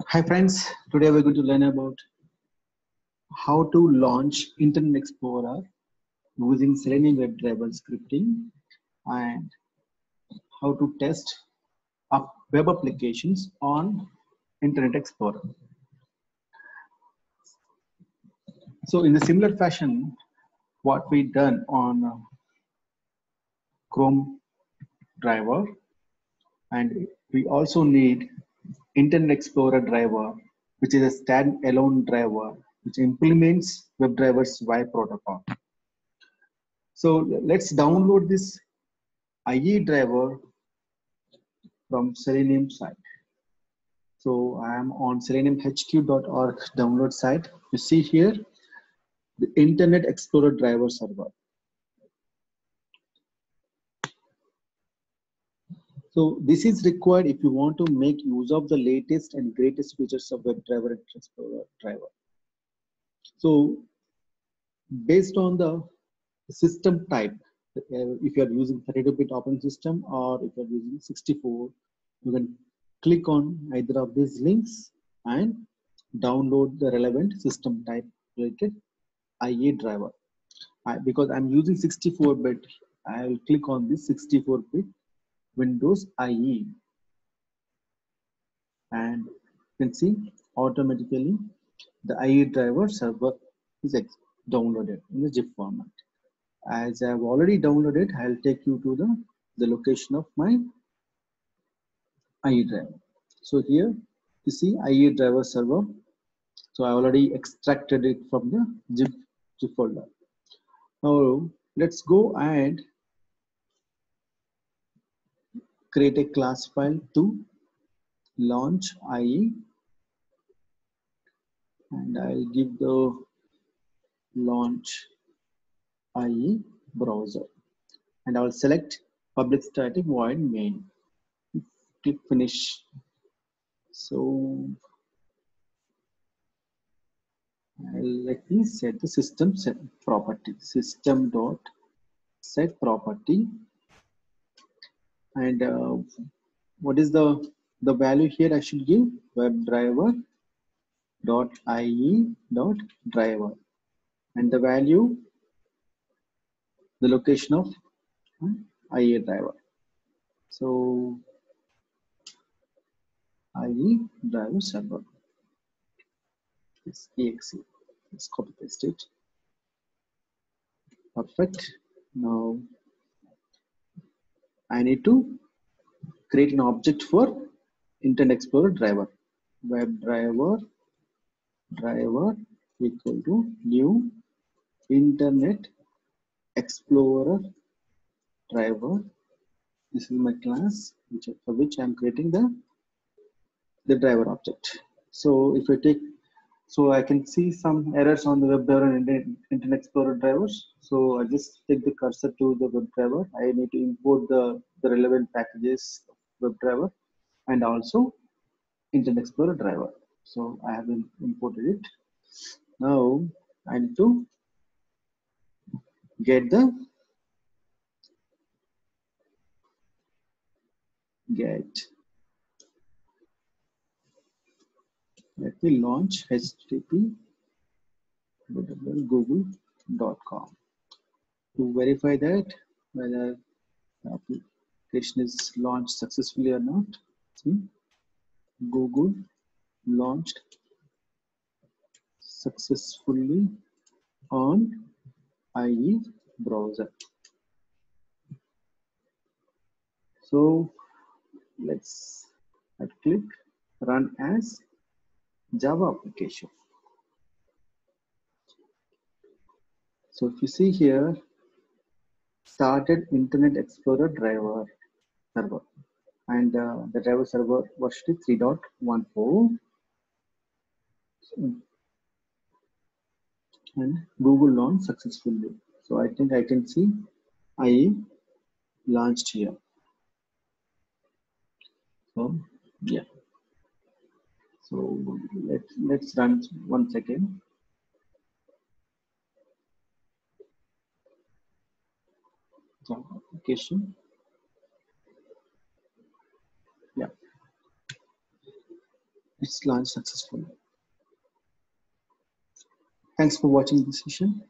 Hi friends, today we're going to learn about how to launch Internet Explorer using Selenium WebDriver scripting and how to test up web applications on Internet Explorer. So in a similar fashion, what we done on Chrome driver, and we also need Internet Explorer driver, which is a standalone driver which implements WebDriver's Y protocol. So let's download this IE driver from Selenium site. So I am on seleniumhq.org download site. You see here the Internet Explorer driver server. So this is required if you want to make use of the latest and greatest features of WebDriver and Explorer driver. So based on the system type, if you are using 32-bit operating system or if you are using 64, you can click on either of these links and download the relevant system type related IE driver. Because I'm using 64-bit, I will click on this 64-bit Windows IE, and you can see automatically the IE driver server is downloaded in the zip format. As I have already downloaded, I'll take you to the location of my IE driver. So here you see IE driver server. So I already extracted it from the zip folder. Now let's go and create a class file to launch IE, and I'll give the launch IE browser, and I'll select public static void main. Click finish. So let me set the system set property, system dot set property, and what is the value here? I should give WebDriver dot IE dot driver, and the value, the location of IE driver. So IE driver server is exe. Let's copy paste it. Perfect. Now I need to create an object for Internet Explorer driver. WebDriver driver equal to new Internet Explorer driver. This is my class for which I am creating the driver object. So if I take, so I can see some errors on the WebDriver and Internet Explorer drivers. So I just take the cursor to the WebDriver. I need to import the relevant packages of WebDriver and also Internet Explorer driver. So I have imported it. Now I need to get let me launch http google.com to verify that whether the application is launched successfully or not. See, Google launched successfully on IE browser. So let's click run as Java application. So if you see here, started Internet Explorer driver server, and the driver server version is 3.14, and Google launched successfully. So I think I can see IE launched here. So yeah. So let's run once again. Java application. Yeah. it's launched successfully. Thanks for watching this session.